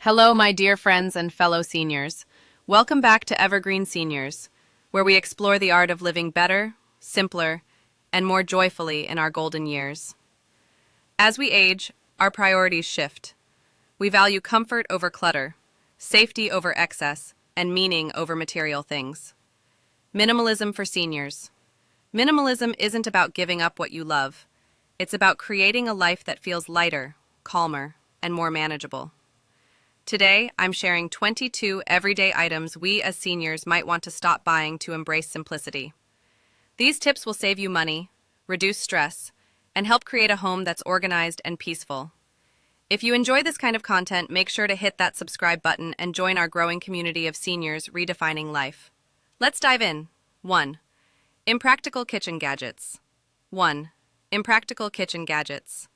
Hello, my dear friends and fellow seniors. Welcome back to Evergreen Seniors, where we explore the art of living better, simpler, and more joyfully in our golden years. As we age, our priorities shift. We value comfort over clutter, safety over excess, and meaning over material things. Minimalism for seniors. Minimalism isn't about giving up what you love. It's about creating a life that feels lighter, calmer, and more manageable. Today, I'm sharing 22 everyday items we as seniors might want to stop buying to embrace simplicity. These tips will save you money, reduce stress, and help create a home that's organized and peaceful. If you enjoy this kind of content, make sure to hit that subscribe button and join our growing community of seniors redefining life. Let's dive in. 1. Impractical kitchen gadgets. 1. Impractical kitchen gadgets.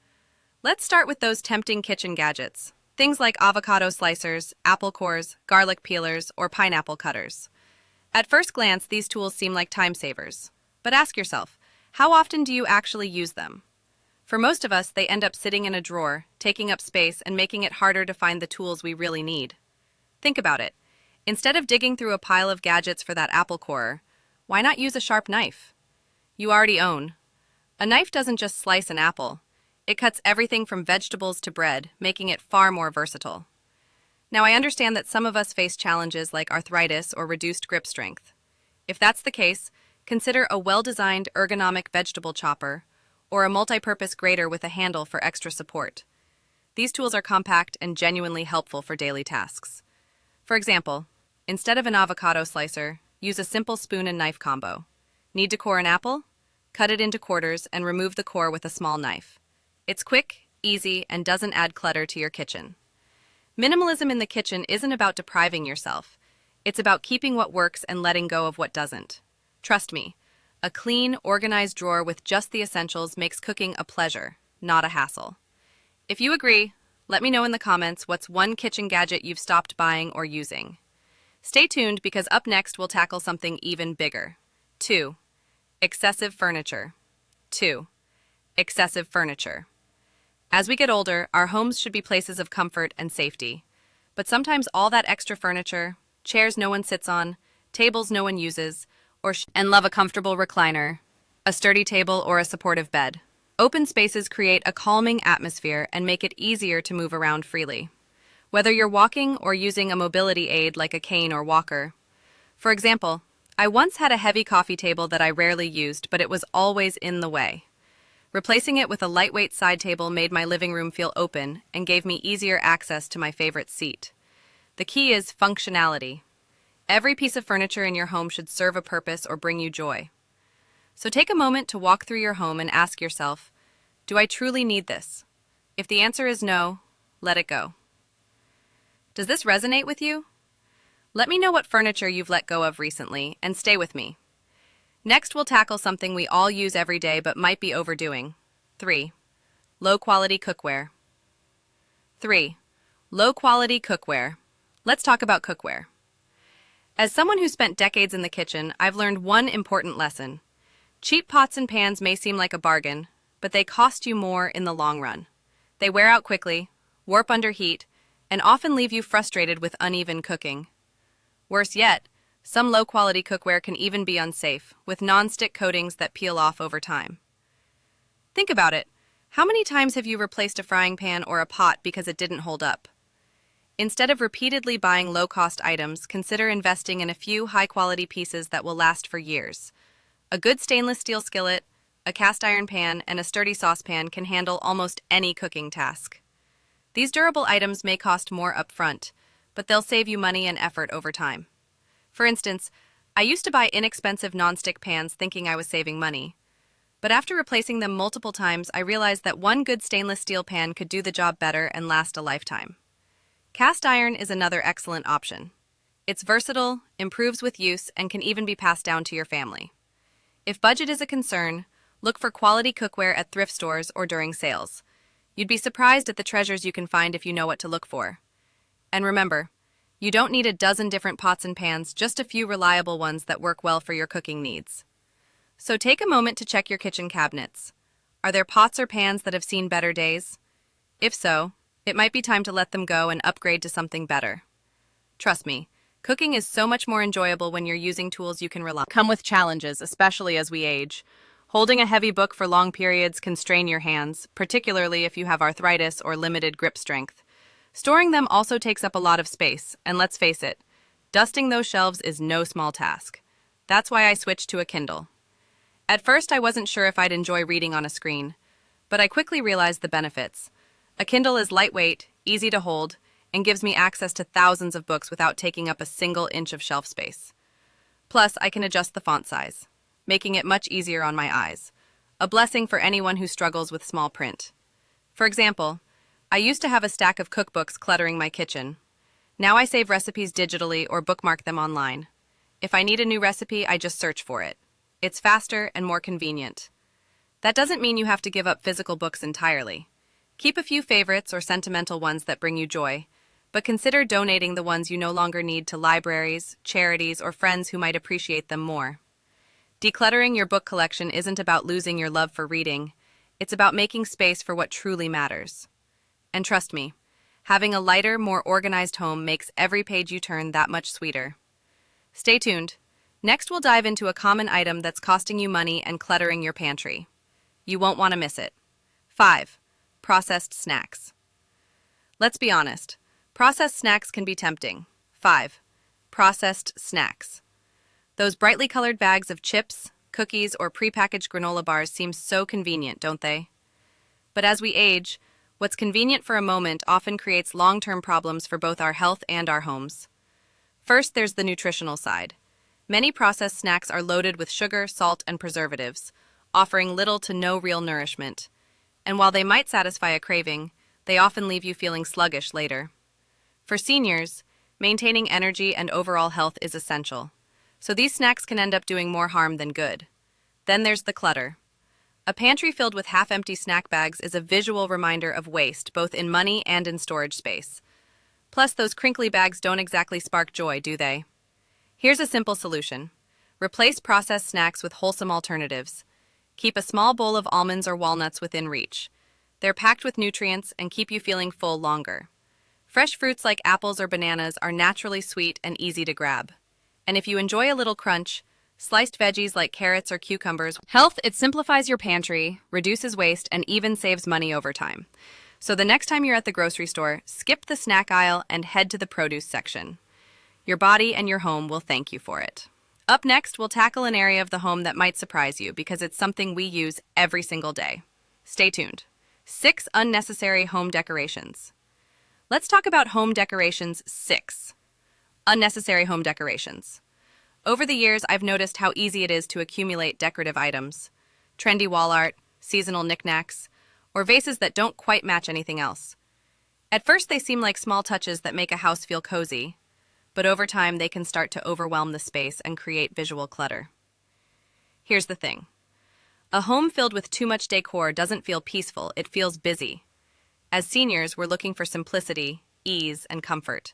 Let's start with those tempting kitchen gadgets. Things like avocado slicers, apple cores, garlic peelers, or pineapple cutters. At first glance, these tools seem like time savers. But ask yourself, how often do you actually use them? For most of us, they end up sitting in a drawer, taking up space and making it harder to find the tools we really need. Think about it. Instead of digging through a pile of gadgets for that apple corer, why not use a sharp knife? You already own. A knife doesn't just slice an apple. It cuts everything from vegetables to bread, making it far more versatile. Now, I understand that some of us face challenges like arthritis or reduced grip strength. If that's the case, consider a well-designed ergonomic vegetable chopper or a multi-purpose grater with a handle for extra support. These tools are compact and genuinely helpful for daily tasks. For example, instead of an avocado slicer, use a simple spoon and knife combo. Need to core an apple? Cut it into quarters and remove the core with a small knife. It's quick, easy, and doesn't add clutter to your kitchen. Minimalism in the kitchen isn't about depriving yourself. It's about keeping what works and letting go of what doesn't. Trust me, a clean, organized drawer with just the essentials makes cooking a pleasure, not a hassle. If you agree, let me know in the comments what's one kitchen gadget you've stopped buying or using. Stay tuned because up next we'll tackle something even bigger. 2. Excessive furniture. 2. Excessive furniture. As we get older, our homes should be places of comfort and safety. But sometimes all that extra furniture, chairs no one sits on, tables no one uses, and love a comfortable recliner, a sturdy table, or a supportive bed. Open spaces create a calming atmosphere and make it easier to move around freely. Whether you're walking or using a mobility aid like a cane or walker. For example, I once had a heavy coffee table that I rarely used, but it was always in the way. Replacing it with a lightweight side table made my living room feel open and gave me easier access to my favorite seat. The key is functionality. Every piece of furniture in your home should serve a purpose or bring you joy. So take a moment to walk through your home and ask yourself, do I truly need this? If the answer is no, let it go. Does this resonate with you? Let me know what furniture you've let go of recently, and stay with me. Next, we'll tackle something we all use every day but might be overdoing. 3. Low-quality cookware. 3. Low-quality cookware. Let's talk about cookware. As someone who spent decades in the kitchen, I've learned one important lesson. Cheap pots and pans may seem like a bargain, but they cost you more in the long run. They wear out quickly, warp under heat, and often leave you frustrated with uneven cooking. Worse yet, some low-quality cookware can even be unsafe, with non-stick coatings that peel off over time. Think about it. How many times have you replaced a frying pan or a pot because it didn't hold up? Instead of repeatedly buying low-cost items, consider investing in a few high-quality pieces that will last for years. A good stainless steel skillet, a cast iron pan, and a sturdy saucepan can handle almost any cooking task. These durable items may cost more upfront, but they'll save you money and effort over time. For instance, I used to buy inexpensive nonstick pans thinking I was saving money. But after replacing them multiple times, I realized that one good stainless steel pan could do the job better and last a lifetime. Cast iron is another excellent option. It's versatile, improves with use, and can even be passed down to your family. If budget is a concern, look for quality cookware at thrift stores or during sales. You'd be surprised at the treasures you can find if you know what to look for. And remember, you don't need a dozen different pots and pans, just a few reliable ones that work well for your cooking needs. So take a moment to check your kitchen cabinets. Are there pots or pans that have seen better days? If so, It might be time to let them go and upgrade to something better. Trust me, cooking is so much more enjoyable when you're using tools you can rely on. Come with challenges, especially as we age. Holding a heavy book for long periods can strain your hands, particularly if you have arthritis or limited grip strength. Storing them also takes up a lot of space, and let's face it, dusting those shelves is no small task. That's why I switched to a Kindle. At first, I wasn't sure if I'd enjoy reading on a screen, but I quickly realized the benefits. A Kindle is lightweight, easy to hold, and gives me access to thousands of books without taking up a single inch of shelf space. Plus, I can adjust the font size, making it much easier on my eyes, a blessing for anyone who struggles with small print. For example, I used to have a stack of cookbooks cluttering my kitchen. Now I save recipes digitally or bookmark them online. If I need a new recipe, I just search for it. It's faster and more convenient. That doesn't mean you have to give up physical books entirely. Keep a few favorites or sentimental ones that bring you joy, but consider donating the ones you no longer need to libraries, charities, or friends who might appreciate them more. Decluttering your book collection isn't about losing your love for reading. It's about making space for what truly matters. And trust me, having a lighter, more organized home makes every page you turn that much sweeter. Stay tuned. Next, we'll dive into a common item that's costing you money and cluttering your pantry. You won't want to miss it. 5. Processed snacks. Let's be honest. Processed snacks can be tempting. 5. Processed snacks. Those brightly colored bags of chips, cookies, or prepackaged granola bars seem so convenient, don't they? But as we age, what's convenient for a moment often creates long-term problems for both our health and our homes. First, there's the nutritional side. Many processed snacks are loaded with sugar, salt, and preservatives, offering little to no real nourishment. And while they might satisfy a craving, they often leave you feeling sluggish later. For seniors, maintaining energy and overall health is essential, so these snacks can end up doing more harm than good. Then there's the clutter. A pantry filled with half-empty snack bags is a visual reminder of waste, both in money and in storage space. Plus, those crinkly bags don't exactly spark joy, do they? Here's a simple solution. Replace processed snacks with wholesome alternatives. Keep a small bowl of almonds or walnuts within reach. They're packed with nutrients and keep you feeling full longer. Fresh fruits like apples or bananas are naturally sweet and easy to grab. And if you enjoy a little crunch, sliced veggies like carrots or cucumbers. It simplifies your pantry, reduces waste, and even saves money over time. So the next time you're at the grocery store, skip the snack aisle and head to the produce section. Your body and your home will thank you for it. Up next, we'll tackle an area of the home that might surprise you because it's something we use every single day. Stay tuned. 6 unnecessary home decorations. Let's talk about home decorations 6. Unnecessary home decorations. Over the years, I've noticed how easy it is to accumulate decorative items. Trendy wall art, seasonal knickknacks, or vases that don't quite match anything else. At first, they seem like small touches that make a house feel cozy, but over time, they can start to overwhelm the space and create visual clutter. Here's the thing. A home filled with too much decor doesn't feel peaceful, it feels busy. As seniors, we're looking for simplicity, ease, and comfort.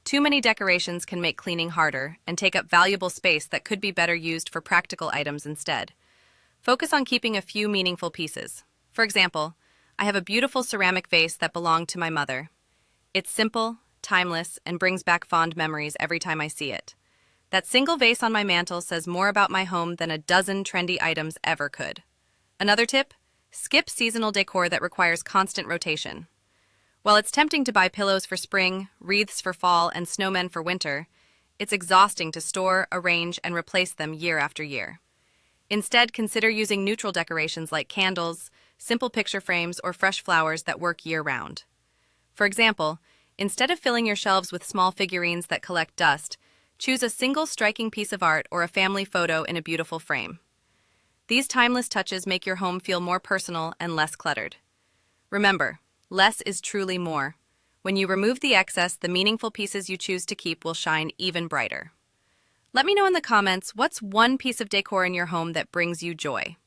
Too many decorations can make cleaning harder and take up valuable space that could be better used for practical items instead. Focus on keeping a few meaningful pieces. For example, I have a beautiful ceramic vase that belonged to my mother. It's simple, timeless, and brings back fond memories every time I see it. That single vase on my mantle says more about my home than a dozen trendy items ever could. Another tip? Skip seasonal decor that requires constant rotation. While it's tempting to buy pillows for spring, wreaths for fall, and snowmen for winter, it's exhausting to store, arrange, and replace them year after year. Instead, consider using neutral decorations like candles, simple picture frames, or fresh flowers that work year-round. For example, instead of filling your shelves with small figurines that collect dust, choose a single striking piece of art or a family photo in a beautiful frame. These timeless touches make your home feel more personal and less cluttered. Remember, less is truly more. When you remove the excess, the meaningful pieces you choose to keep will shine even brighter. Let me know in the comments, what's one piece of decor in your home that brings you joy?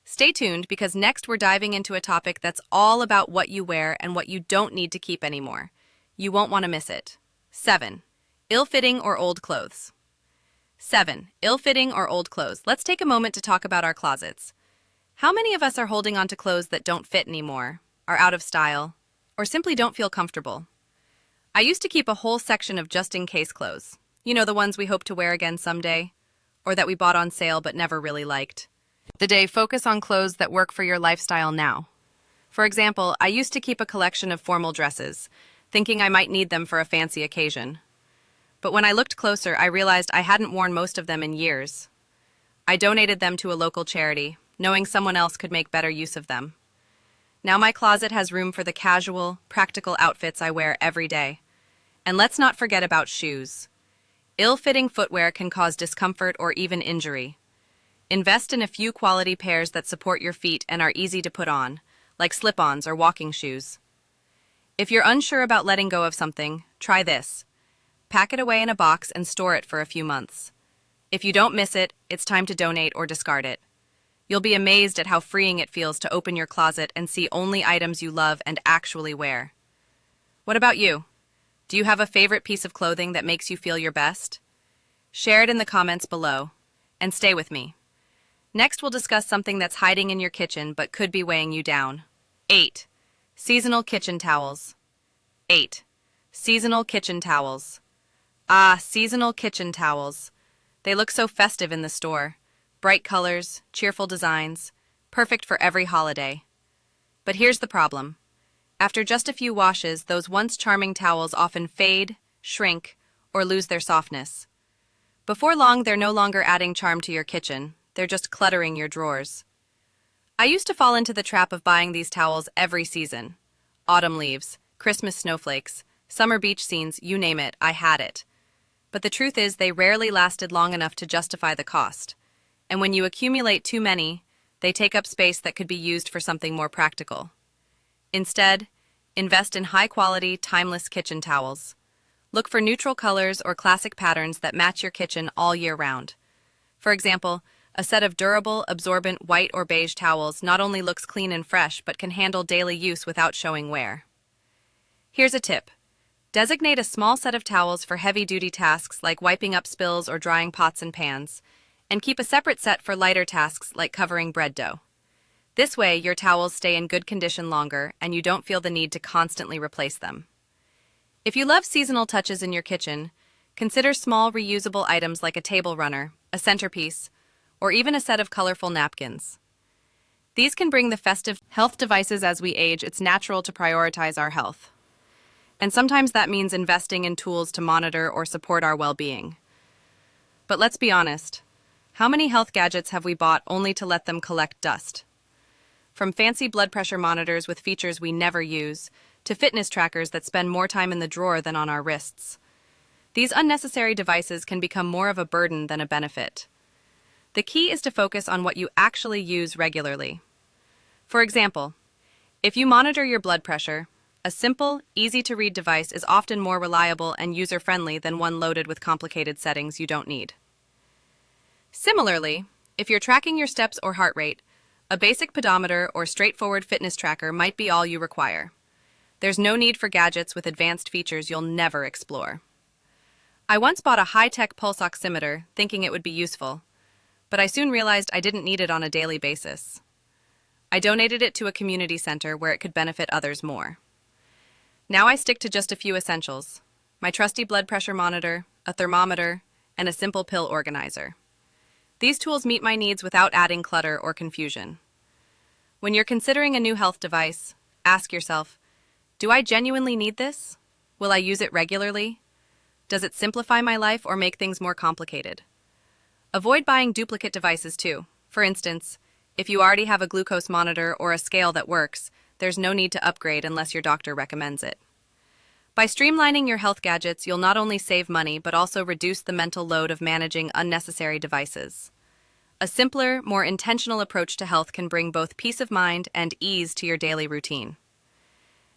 Stay tuned because next we're diving into a topic that's all about what you wear and what you don't need to keep anymore. You won't want to miss it. 7. Ill-fitting or old clothes. 7. Ill-fitting or old clothes. Let's take a moment to talk about our closets. How many of us are holding on to clothes that don't fit anymore, are out of style, or simply don't feel comfortable. I used to keep a whole section of just-in-case clothes. You know, the ones we hope to wear again someday, or that we bought on sale but never really liked. Focus on clothes that work for your lifestyle now. For example, I used to keep a collection of formal dresses, thinking I might need them for a fancy occasion. But when I looked closer, I realized I hadn't worn most of them in years. I donated them to a local charity, knowing someone else could make better use of them. Now my closet has room for the casual, practical outfits I wear every day. And let's not forget about shoes. Ill-fitting footwear can cause discomfort or even injury. Invest in a few quality pairs that support your feet and are easy to put on, like slip-ons or walking shoes. If you're unsure about letting go of something, try this. Pack it away in a box and store it for a few months. If you don't miss it, it's time to donate or discard it. You'll be amazed at how freeing it feels to open your closet and see only items you love and actually wear. What about you? Do you have a favorite piece of clothing that makes you feel your best? Share it in the comments below. And stay with me. Next, we'll discuss something that's hiding in your kitchen but could be weighing you down. 8. Seasonal kitchen towels. 8. Seasonal kitchen towels. Ah, seasonal kitchen towels. They look so festive in the store. Bright colors, cheerful designs, perfect for every holiday. But here's the problem. After just a few washes, those once charming towels often fade, shrink, or lose their softness. Before long, they're no longer adding charm to your kitchen. They're just cluttering your drawers. I used to fall into the trap of buying these towels every season. Autumn leaves, Christmas snowflakes, summer beach scenes, you name it, I had it. But the truth is they rarely lasted long enough to justify the cost. And when you accumulate too many, they take up space that could be used for something more practical. Instead, invest in high-quality, timeless kitchen towels. Look for neutral colors or classic patterns that match your kitchen all year round. For example, a set of durable, absorbent white or beige towels not only looks clean and fresh but can handle daily use without showing wear. Here's a tip. Designate a small set of towels for heavy-duty tasks like wiping up spills or drying pots and pans, and keep a separate set for lighter tasks like covering bread dough. This way, your towels stay in good condition longer and you don't feel the need to constantly replace them. If you love seasonal touches in your kitchen, consider small reusable items like a table runner, a centerpiece, or even a set of colorful napkins. These can bring the festive health devices. As we age, it's natural to prioritize our health. And sometimes that means investing in tools to monitor or support our well-being. But let's be honest, how many health gadgets have we bought only to let them collect dust? From fancy blood pressure monitors with features we never use, to fitness trackers that spend more time in the drawer than on our wrists. These unnecessary devices can become more of a burden than a benefit. The key is to focus on what you actually use regularly. For example, if you monitor your blood pressure, a simple, easy-to-read device is often more reliable and user-friendly than one loaded with complicated settings you don't need. Similarly, if you're tracking your steps or heart rate, a basic pedometer or straightforward fitness tracker might be all you require. There's no need for gadgets with advanced features you'll never explore. I once bought a high-tech pulse oximeter thinking it would be useful, but I soon realized I didn't need it on a daily basis. I donated it to a community center where it could benefit others more. Now I stick to just a few essentials: my trusty blood pressure monitor, a thermometer, and a simple pill organizer. These tools meet my needs without adding clutter or confusion. When you're considering a new health device, ask yourself, do I genuinely need this? Will I use it regularly? Does it simplify my life or make things more complicated? Avoid buying duplicate devices too. For instance, if you already have a glucose monitor or a scale that works, there's no need to upgrade unless your doctor recommends it. By streamlining your health gadgets, you'll not only save money but also reduce the mental load of managing unnecessary devices. A simpler, more intentional approach to health can bring both peace of mind and ease to your daily routine.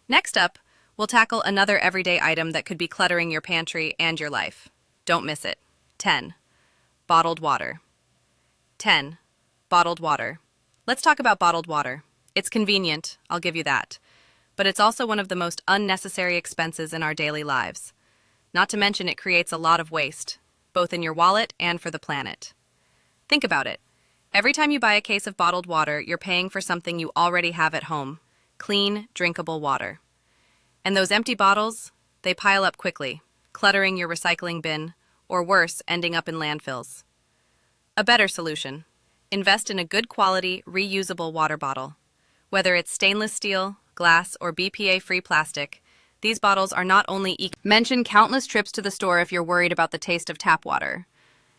Next up, we'll tackle another everyday item that could be cluttering your pantry and your life. Don't miss it. 10. Bottled water. 10. Bottled water. Let's talk about bottled water. It's convenient, I'll give you that. But it's also one of the most unnecessary expenses in our daily lives. Not to mention it creates a lot of waste, both in your wallet and for the planet. Think about it. Every time you buy a case of bottled water, you're paying for something you already have at home: clean, drinkable water. And those empty bottles, they pile up quickly, cluttering your recycling bin, or worse, ending up in landfills. A better solution: invest in a good quality, reusable water bottle. Whether it's stainless steel, glass, or BPA-free plastic, these bottles are not only Mention countless trips to the store if you're worried about the taste of tap water.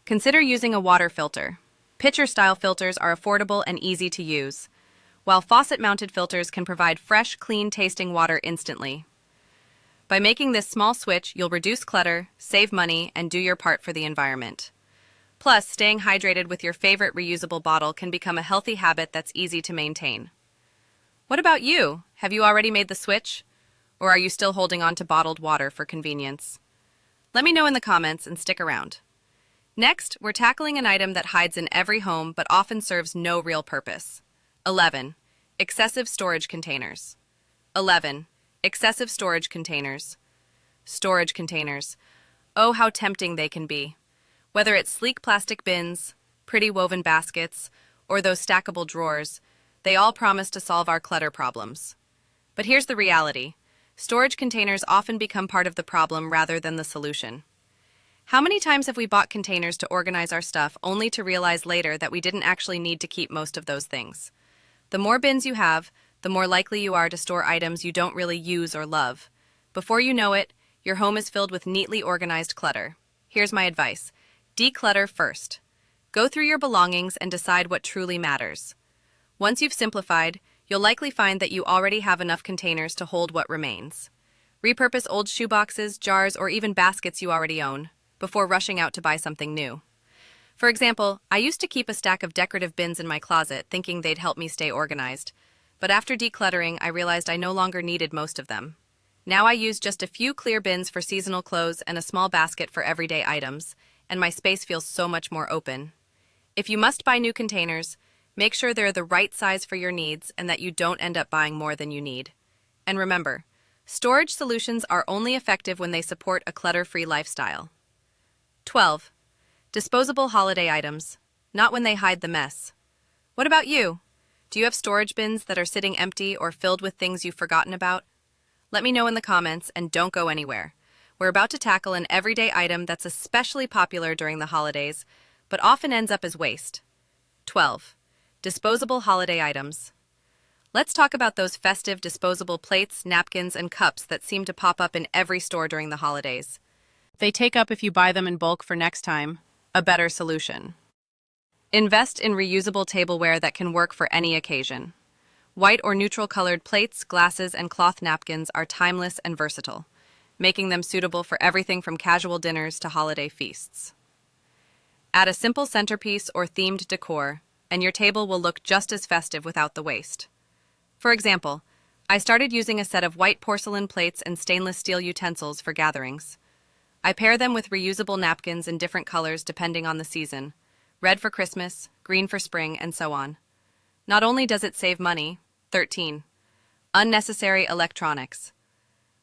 Consider using a water filter. Pitcher-style filters are affordable and easy to use, while faucet-mounted filters can provide fresh, clean-tasting water instantly. By making this small switch, you'll reduce clutter, save money, and do your part for the environment. Plus, staying hydrated with your favorite reusable bottle can become a healthy habit that's easy to maintain. What about you? Have you already made the switch? Or are you still holding on to bottled water for convenience? Let me know in the comments and stick around. Next, we're tackling an item that hides in every home but often serves no real purpose. 11. Excessive storage containers. 11. Excessive storage containers. Storage containers. Oh, how tempting they can be. Whether it's sleek plastic bins, pretty woven baskets, or those stackable drawers, they all promise to solve our clutter problems. But here's the reality. Storage containers often become part of the problem rather than the solution. How many times have we bought containers to organize our stuff only to realize later that we didn't actually need to keep most of those things? The more bins you have, the more likely you are to store items you don't really use or love. Before you know it, your home is filled with neatly organized clutter. Here's my advice. Declutter first. Go through your belongings and decide what truly matters. Once you've simplified, you'll likely find that you already have enough containers to hold what remains. Repurpose old shoeboxes, jars, or even baskets you already own before rushing out to buy something new. For example, I used to keep a stack of decorative bins in my closet thinking they'd help me stay organized. But after decluttering, I realized I no longer needed most of them. Now I use just a few clear bins for seasonal clothes and a small basket for everyday items, and my space feels so much more open. If you must buy new containers, make sure they're the right size for your needs and that you don't end up buying more than you need. And remember, storage solutions are only effective when they support a clutter-free lifestyle. 12. Disposable holiday items, not when they hide the mess. What about you? Do you have storage bins that are sitting empty or filled with things you've forgotten about? Let me know in the comments and don't go anywhere. We're about to tackle an everyday item that's especially popular during the holidays, but often ends up as waste. 12. Disposable holiday items. Let's talk about those festive disposable plates, napkins, and cups that seem to pop up in every store during the holidays. They take up if you buy them in bulk for next time. A better solution. Invest in reusable tableware that can work for any occasion. White or neutral colored plates, glasses, and cloth napkins are timeless and versatile, making them suitable for everything from casual dinners to holiday feasts. Add a simple centerpiece or themed decor, and your table will look just as festive without the waste. For example, I started using a set of white porcelain plates and stainless steel utensils for gatherings. I pair them with reusable napkins in different colors depending on the season: red for Christmas, green for spring, and so on. Not only does it save money, 13, unnecessary electronics,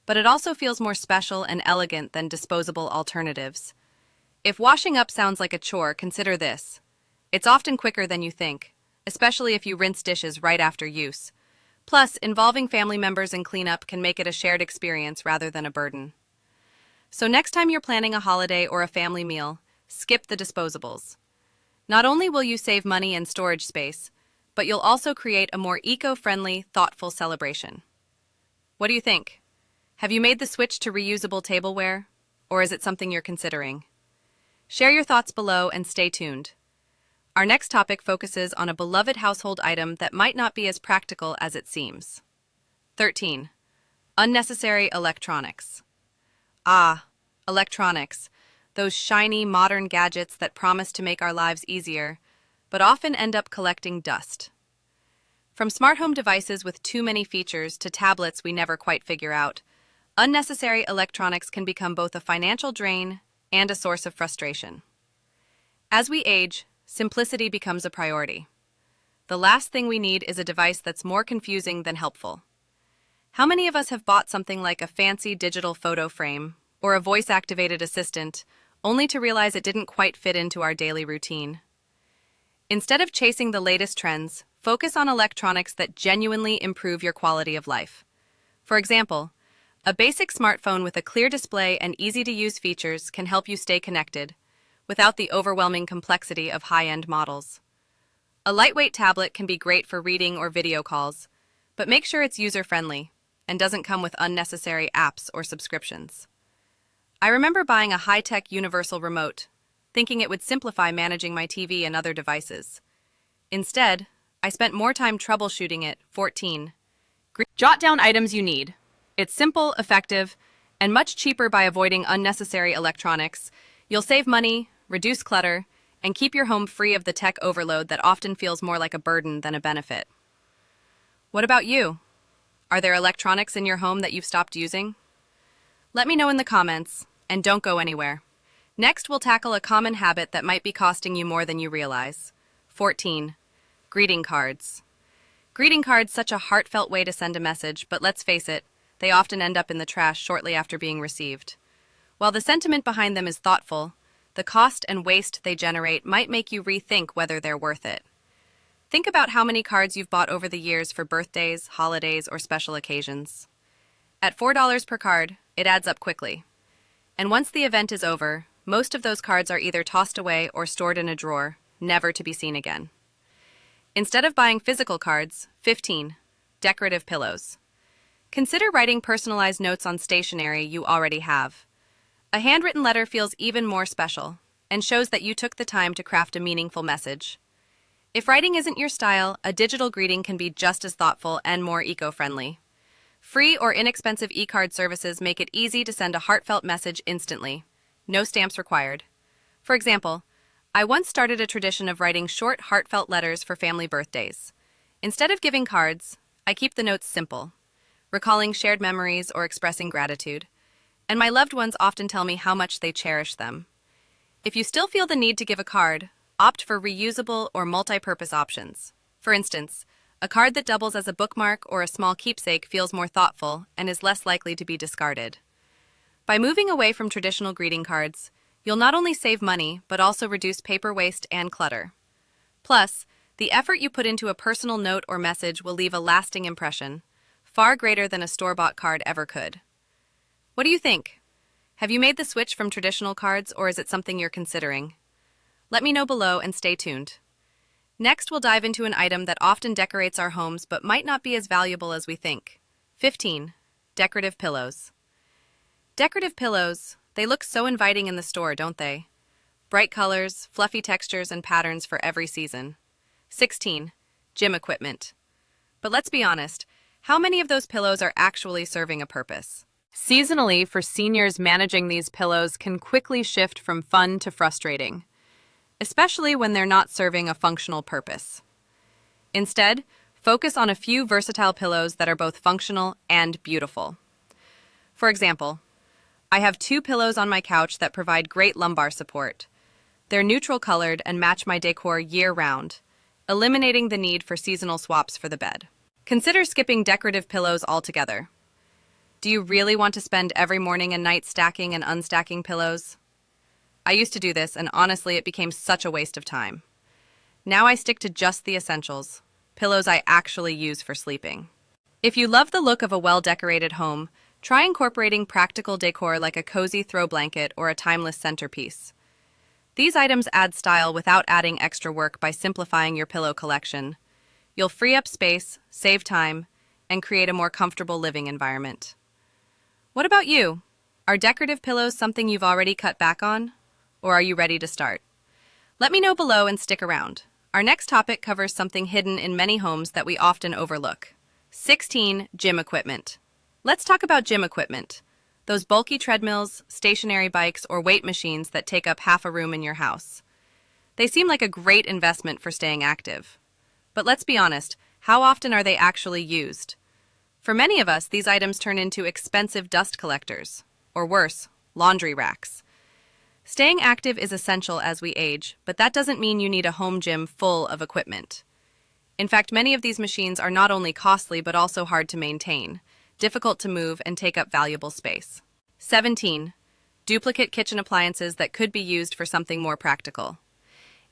but it also feels more special and elegant than disposable alternatives. If washing up sounds like a chore, consider this. It's often quicker than you think, especially if you rinse dishes right after use. Plus, involving family members in cleanup can make it a shared experience rather than a burden. So next time you're planning a holiday or a family meal, skip the disposables. Not only will you save money and storage space, but you'll also create a more eco-friendly, thoughtful celebration. What do you think? Have you made the switch to reusable tableware, or is it something you're considering? Share your thoughts below and stay tuned. Our next topic focuses on a beloved household item that might not be as practical as it seems. 13. Unnecessary electronics. Ah, electronics. Those shiny, modern gadgets that promise to make our lives easier, but often end up collecting dust. From smart home devices with too many features to tablets we never quite figure out, unnecessary electronics can become both a financial drain and a source of frustration. As we age, simplicity becomes a priority. The last thing we need is a device that's more confusing than helpful. How many of us have bought something like a fancy digital photo frame or a voice-activated assistant, only to realize it didn't quite fit into our daily routine? Instead of chasing the latest trends, focus on electronics that genuinely improve your quality of life. For example, A basic smartphone with a clear display and easy-to-use features can help you stay connected, without the overwhelming complexity of high-end models. A lightweight tablet can be great for reading or video calls, but make sure it's user-friendly and doesn't come with unnecessary apps or subscriptions. I remember buying a high-tech universal remote, thinking it would simplify managing my TV and other devices. Instead, I spent more time troubleshooting it. 14. Jot down items you need. It's simple, effective, and much cheaper by avoiding unnecessary electronics. You'll save money, reduce clutter, and keep your home free of the tech overload that often feels more like a burden than a benefit. What about you? Are there electronics in your home that you've stopped using? Let me know in the comments, and don't go anywhere. Next, we'll tackle a common habit that might be costing you more than you realize. 14. Greeting cards. Greeting cards, such a heartfelt way to send a message, but let's face it, they often end up in the trash shortly after being received. While the sentiment behind them is thoughtful, the cost and waste they generate might make you rethink whether they're worth it. Think about how many cards you've bought over the years for birthdays, holidays, or special occasions. At $4 per card, it adds up quickly. And once the event is over, most of those cards are either tossed away or stored in a drawer, never to be seen again. Instead of buying physical cards, 15. Decorative pillows. Consider writing personalized notes on stationery you already have. A handwritten letter feels even more special and shows that you took the time to craft a meaningful message. If writing isn't your style, a digital greeting can be just as thoughtful and more eco-friendly. Free or inexpensive e-card services make it easy to send a heartfelt message instantly. No stamps required. For example, I once started a tradition of writing short, heartfelt letters for family birthdays. Instead of giving cards, I keep the notes simple, recalling shared memories or expressing gratitude. And my loved ones often tell me how much they cherish them. If you still feel the need to give a card, opt for reusable or multi-purpose options. For instance, a card that doubles as a bookmark or a small keepsake feels more thoughtful and is less likely to be discarded. By moving away from traditional greeting cards, you'll not only save money, but also reduce paper waste and clutter. Plus, the effort you put into a personal note or message will leave a lasting impression, far greater than a store-bought card ever could. What do you think? Have you made the switch from traditional cards, or is it something you're considering? Let me know below and stay tuned. Next, we'll dive into an item that often decorates our homes but might not be as valuable as we think. 15. Decorative pillows. Decorative pillows, they look so inviting in the store, don't they? Bright colors, fluffy textures, and patterns for every season. 16. Gym equipment. But let's be honest, how many of those pillows are actually serving a purpose? Seasonally, for seniors, managing these pillows can quickly shift from fun to frustrating, especially when they're not serving a functional purpose. Instead, focus on a few versatile pillows that are both functional and beautiful. For example, I have 2 pillows on my couch that provide great lumbar support. They're neutral colored and match my decor year-round, eliminating the need for seasonal swaps for the bed. Consider skipping decorative pillows altogether. Do you really want to spend every morning and night stacking and unstacking pillows? I used to do this, and honestly, it became such a waste of time. Now I stick to just the essentials, pillows I actually use for sleeping. If you love the look of a well-decorated home, try incorporating practical decor like a cozy throw blanket or a timeless centerpiece. These items add style without adding extra work by simplifying your pillow collection. You'll free up space, save time, and create a more comfortable living environment. What about you? Are decorative pillows something you've already cut back on? Or are you ready to start? Let me know below and stick around. Our next topic covers something hidden in many homes that we often overlook. 16. Gym equipment. Let's talk about gym equipment. Those bulky treadmills, stationary bikes, or weight machines that take up half a room in your house. They seem like a great investment for staying active. But let's be honest, how often are they actually used? For many of us, these items turn into expensive dust collectors, or worse, laundry racks. Staying active is essential as we age, but that doesn't mean you need a home gym full of equipment. In fact, many of these machines are not only costly but also hard to maintain, difficult to move, and take up valuable space. 17. Duplicate kitchen appliances that could be used for something more practical.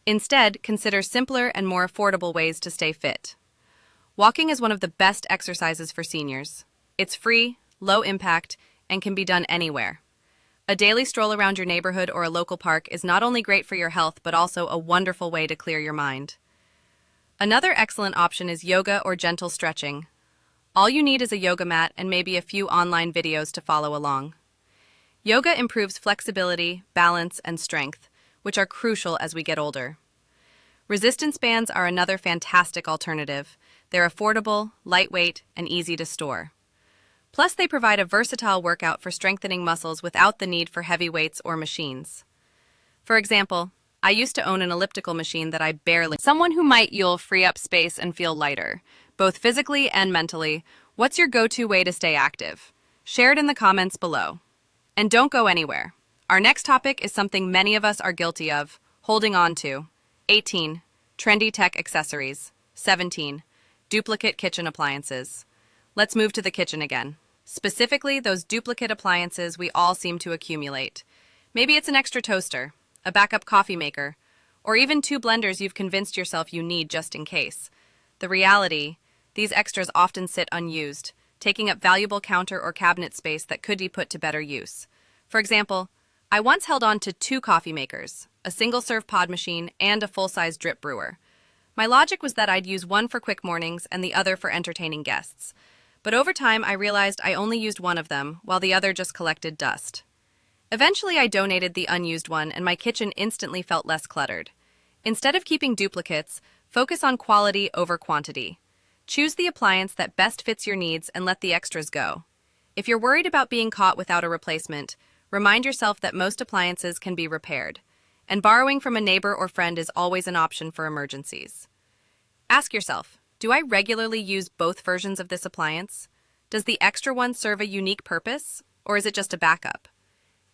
Instead, consider simpler and more affordable ways to stay fit. Walking is one of the best exercises for seniors. It's free, low impact, and can be done anywhere. A daily stroll around your neighborhood or a local park is not only great for your health but also a wonderful way to clear your mind. Another excellent option is yoga or gentle stretching. All you need is a yoga mat and maybe a few online videos to follow along. Yoga improves flexibility, balance, and strength, which are crucial as we get older. Resistance bands are another fantastic alternative. They're affordable, lightweight, and easy to store. Plus, they provide a versatile workout for strengthening muscles without the need for heavy weights or machines. For example, I used to own an elliptical machine that I barely... Someone who might you'll free up space and feel lighter, both physically and mentally. What's your go-to way to stay active? Share it in the comments below. And don't go anywhere. Our next topic is something many of us are guilty of, holding on to. 18. Trendy tech accessories. 17. Duplicate kitchen appliances. Let's move to the kitchen again. Specifically, those duplicate appliances we all seem to accumulate. Maybe it's an extra toaster, a backup coffee maker, or even 2 blenders you've convinced yourself you need just in case. The reality, these extras often sit unused, taking up valuable counter or cabinet space that could be put to better use. For example, I once held on to 2 coffee makers, a single-serve pod machine, and a full-size drip brewer. My logic was that I'd use one for quick mornings and the other for entertaining guests. But over time, I realized I only used one of them, while the other just collected dust. Eventually, I donated the unused one, and my kitchen instantly felt less cluttered. Instead of keeping duplicates, focus on quality over quantity. Choose the appliance that best fits your needs and let the extras go. If you're worried about being caught without a replacement, remind yourself that most appliances can be repaired, and borrowing from a neighbor or friend is always an option for emergencies. Ask yourself, do I regularly use both versions of this appliance? Does the extra one serve a unique purpose, or is it just a backup?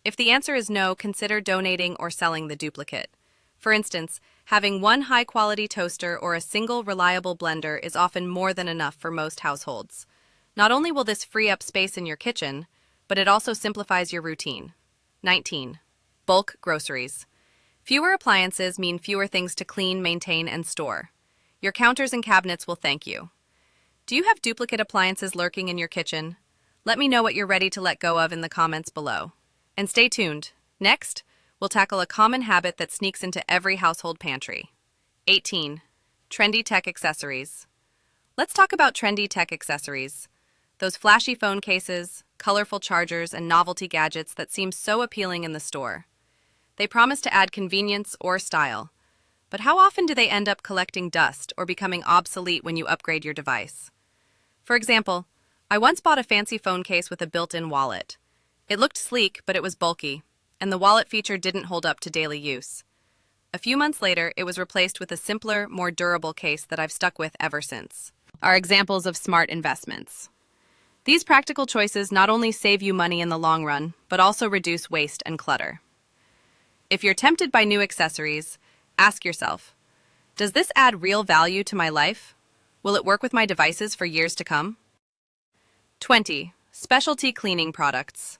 If the answer is no, consider donating or selling the duplicate. For instance, having one high-quality toaster or a single reliable blender is often more than enough for most households. Not only will this free up space in your kitchen, but it also simplifies your routine. 19. Bulk groceries. Fewer appliances mean fewer things to clean, maintain, and store. Your counters and cabinets will thank you. Do you have duplicate appliances lurking in your kitchen? Let me know what you're ready to let go of in the comments below. And stay tuned. Next, we'll tackle a common habit that sneaks into every household pantry. 18. Trendy tech accessories. Let's talk about trendy tech accessories. Those flashy phone cases, colorful chargers, and novelty gadgets that seem so appealing in the store. They promise to add convenience or style. But how often do they end up collecting dust or becoming obsolete when you upgrade your device? For example, I once bought a fancy phone case with a built-in wallet. It looked sleek, but it was bulky, and the wallet feature didn't hold up to daily use. A few months later, it was replaced with a simpler, more durable case that I've stuck with ever since. Are examples of smart investments. These practical choices not only save you money in the long run, but also reduce waste and clutter. If you're tempted by new accessories, ask yourself, does this add real value to my life? Will it work with my devices for years to come? 20. Specialty cleaning products.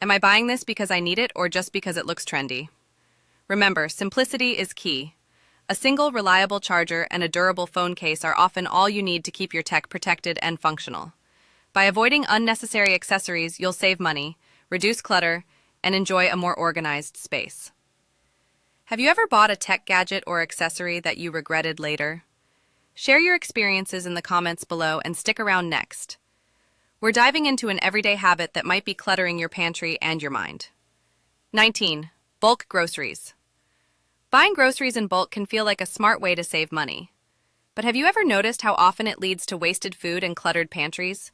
Am I buying this because I need it or just because it looks trendy? Remember, simplicity is key. A single reliable charger and a durable phone case are often all you need to keep your tech protected and functional. By avoiding unnecessary accessories, you'll save money, reduce clutter, and enjoy a more organized space. Have you ever bought a tech gadget or accessory that you regretted later? Share your experiences in the comments below and stick around next. We're diving into an everyday habit that might be cluttering your pantry and your mind. 19. Bulk groceries. Buying groceries in bulk can feel like a smart way to save money. But have you ever noticed how often it leads to wasted food and cluttered pantries?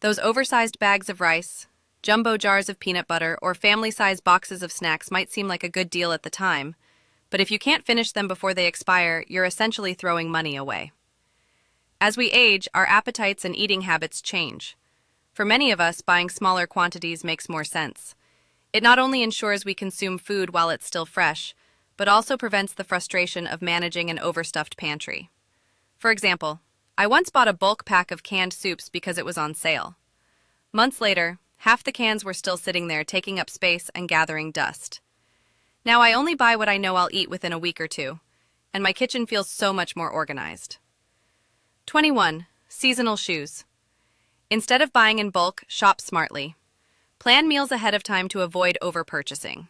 Those oversized bags of rice, jumbo jars of peanut butter, or family-sized boxes of snacks might seem like a good deal at the time, but if you can't finish them before they expire, you're essentially throwing money away. As we age, our appetites and eating habits change. For many of us, buying smaller quantities makes more sense. It not only ensures we consume food while it's still fresh, but also prevents the frustration of managing an overstuffed pantry. For example, I once bought a bulk pack of canned soups because it was on sale. Months later, half the cans were still sitting there taking up space and gathering dust. Now I only buy what I know I'll eat within a week or two, and my kitchen feels so much more organized. 21. Seasonal shoes. Instead of buying in bulk, shop smartly. Plan meals ahead of time to avoid overpurchasing.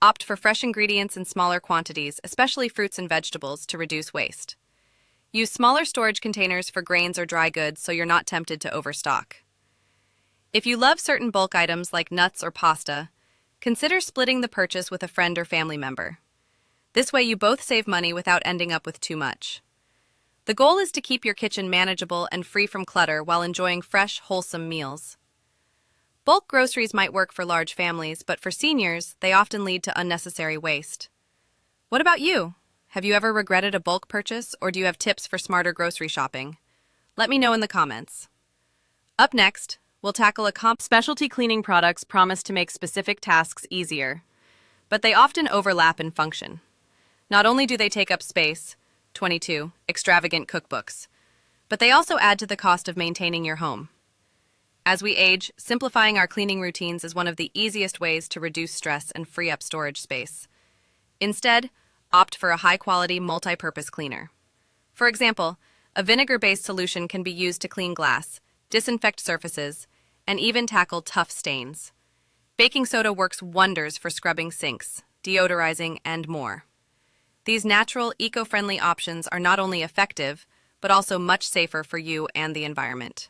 Opt for fresh ingredients in smaller quantities, especially fruits and vegetables, to reduce waste. Use smaller storage containers for grains or dry goods so you're not tempted to overstock. If you love certain bulk items like nuts or pasta, consider splitting the purchase with a friend or family member. This way you both save money without ending up with too much. The goal is to keep your kitchen manageable and free from clutter while enjoying fresh, wholesome meals. Bulk groceries might work for large families, but for seniors, they often lead to unnecessary waste. What about you? Have you ever regretted a bulk purchase, or do you have tips for smarter grocery shopping? Let me know in the comments. Up next, we'll tackle specialty cleaning products promise to make specific tasks easier, but they often overlap in function. Not only do they take up space, 22 extravagant cookbooks, but they also add to the cost of maintaining your home. As we age, simplifying our cleaning routines is one of the easiest ways to reduce stress and free up storage space. Instead, opt for a high-quality multi-purpose cleaner. For example, a vinegar-based solution can be used to clean glass, disinfect surfaces, and even tackle tough stains. Baking soda works wonders for scrubbing sinks, deodorizing, and more. These natural, eco-friendly options are not only effective, but also much safer for you and the environment.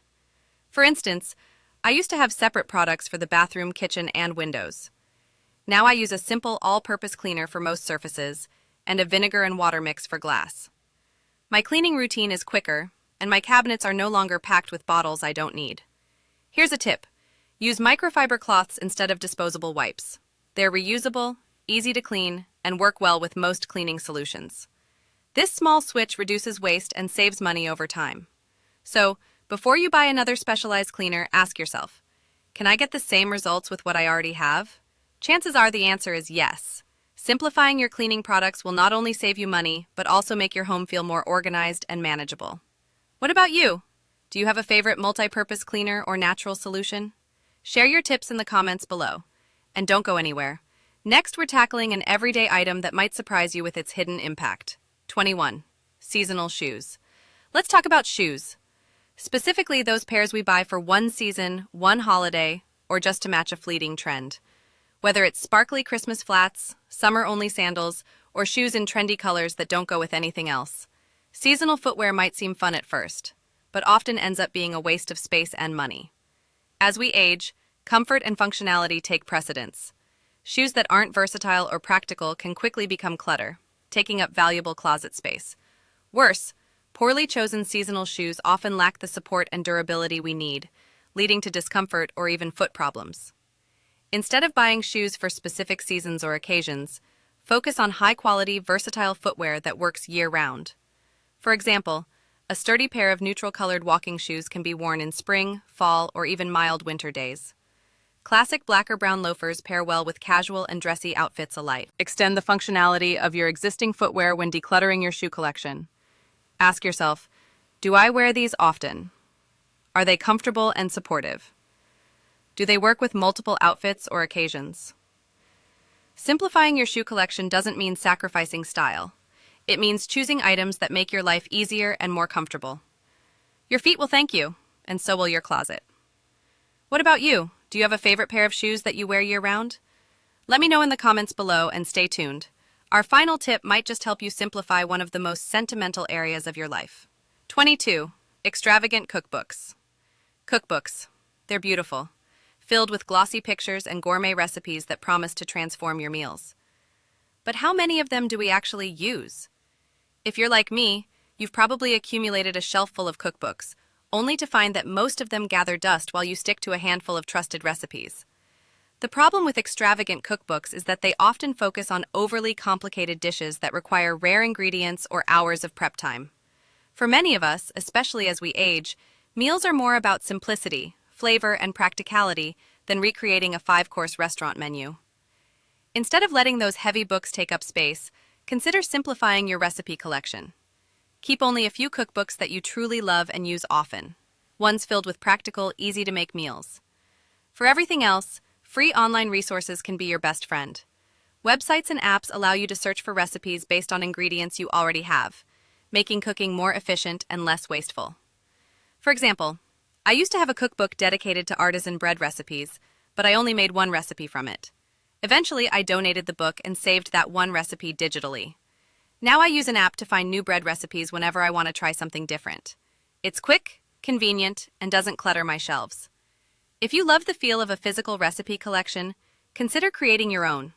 For instance, I used to have separate products for the bathroom, kitchen, and windows. Now I use a simple all-purpose cleaner for most surfaces and a vinegar and water mix for glass. My cleaning routine is quicker, and my cabinets are no longer packed with bottles I don't need. Here's a tip. Use microfiber cloths instead of disposable wipes. They're reusable, easy to clean, and work well with most cleaning solutions. This small switch reduces waste and saves money over time. So, before you buy another specialized cleaner, ask yourself, can I get the same results with what I already have? Chances are the answer is yes. Simplifying your cleaning products will not only save you money, but also make your home feel more organized and manageable. What about you? Do you have a favorite multi-purpose cleaner or natural solution? Share your tips in the comments below. And don't go anywhere. Next, we're tackling an everyday item that might surprise you with its hidden impact. 21. Seasonal shoes. Let's talk about shoes. Specifically, those pairs we buy for one season, one holiday, or just to match a fleeting trend. Whether it's sparkly Christmas flats, summer-only sandals, or shoes in trendy colors that don't go with anything else. Seasonal footwear might seem fun at first, but often ends up being a waste of space and money. As we age, comfort and functionality take precedence. Shoes that aren't versatile or practical can quickly become clutter, taking up valuable closet space. Worse, poorly chosen seasonal shoes often lack the support and durability we need, leading to discomfort or even foot problems. Instead of buying shoes for specific seasons or occasions, focus on high-quality, versatile footwear that works year-round. For example, a sturdy pair of neutral-colored walking shoes can be worn in spring, fall, or even mild winter days. Classic black or brown loafers pair well with casual and dressy outfits alike. Extend the functionality of your existing footwear when decluttering your shoe collection. Ask yourself, do I wear these often? Are they comfortable and supportive? Do they work with multiple outfits or occasions? Simplifying your shoe collection doesn't mean sacrificing style. It means choosing items that make your life easier and more comfortable. Your feet will thank you, and so will your closet. What about you? Do you have a favorite pair of shoes that you wear year-round? Let me know in the comments below and stay tuned. Our final tip might just help you simplify one of the most sentimental areas of your life. 22. Extravagant cookbooks. Cookbooks. They're beautiful, filled with glossy pictures and gourmet recipes that promise to transform your meals. But how many of them do we actually use? If you're like me, you've probably accumulated a shelf full of cookbooks, only to find that most of them gather dust while you stick to a handful of trusted recipes. The problem with extravagant cookbooks is that they often focus on overly complicated dishes that require rare ingredients or hours of prep time. For many of us, especially as we age, meals are more about simplicity, flavor, and practicality than recreating a 5-course restaurant menu. Instead of letting those heavy books take up space, consider simplifying your recipe collection. Keep only a few cookbooks that you truly love and use often, ones filled with practical, easy-to-make meals. For everything else, free online resources can be your best friend. Websites and apps allow you to search for recipes based on ingredients you already have, making cooking more efficient and less wasteful. For example, I used to have a cookbook dedicated to artisan bread recipes, but I only made one recipe from it. Eventually, I donated the book and saved that one recipe digitally. Now I use an app to find new bread recipes whenever I want to try something different. It's quick, convenient, and doesn't clutter my shelves. If you love the feel of a physical recipe collection, consider creating your own.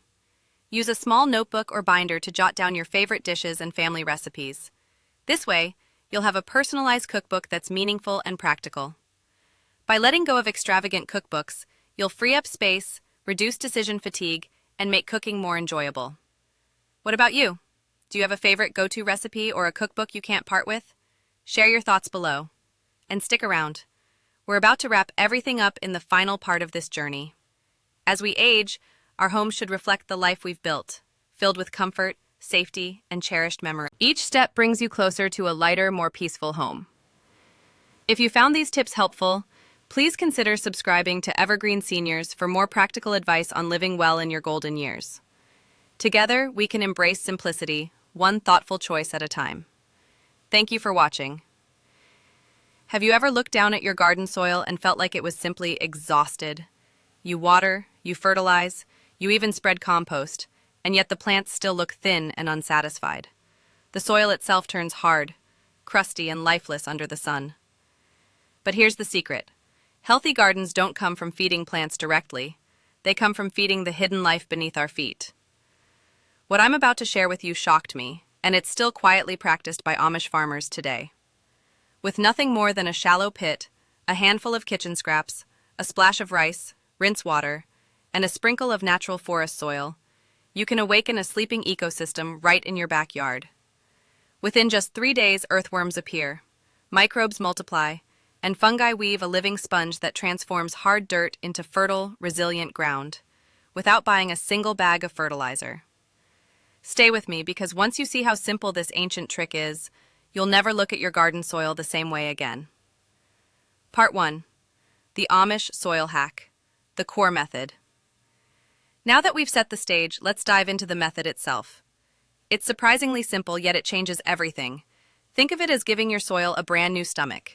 Use a small notebook or binder to jot down your favorite dishes and family recipes. This way, you'll have a personalized cookbook that's meaningful and practical. By letting go of extravagant cookbooks, you'll free up space, reduce decision fatigue, and make cooking more enjoyable. What about you? Do you have a favorite go-to recipe or a cookbook you can't part with? Share your thoughts below. And stick around. We're about to wrap everything up in the final part of this journey. As we age, our homes should reflect the life we've built, filled with comfort, safety, and cherished memories. Each step brings you closer to a lighter, more peaceful home. If you found these tips helpful, please consider subscribing to Evergreen Seniors for more practical advice on living well in your golden years. Together, we can embrace simplicity, one thoughtful choice at a time. Thank you for watching. Have you ever looked down at your garden soil and felt like it was simply exhausted? You water, you fertilize, you even spread compost, and yet the plants still look thin and unsatisfied. The soil itself turns hard, crusty, and lifeless under the sun. But here's the secret. Healthy gardens don't come from feeding plants directly. They come from feeding the hidden life beneath our feet. What I'm about to share with you shocked me, and it's still quietly practiced by Amish farmers today. With nothing more than a shallow pit, a handful of kitchen scraps, a splash of rice, rinse water, and a sprinkle of natural forest soil, you can awaken a sleeping ecosystem right in your backyard. Within just 3 days, earthworms appear, microbes multiply, and fungi weave a living sponge that transforms hard dirt into fertile, resilient ground, without buying a single bag of fertilizer. Stay with me, because once you see how simple this ancient trick is, you'll never look at your garden soil the same way again. Part 1. The Amish Soil Hack. The Core Method. Now that we've set the stage, let's dive into the method itself. It's surprisingly simple, yet it changes everything. Think of it as giving your soil a brand new stomach.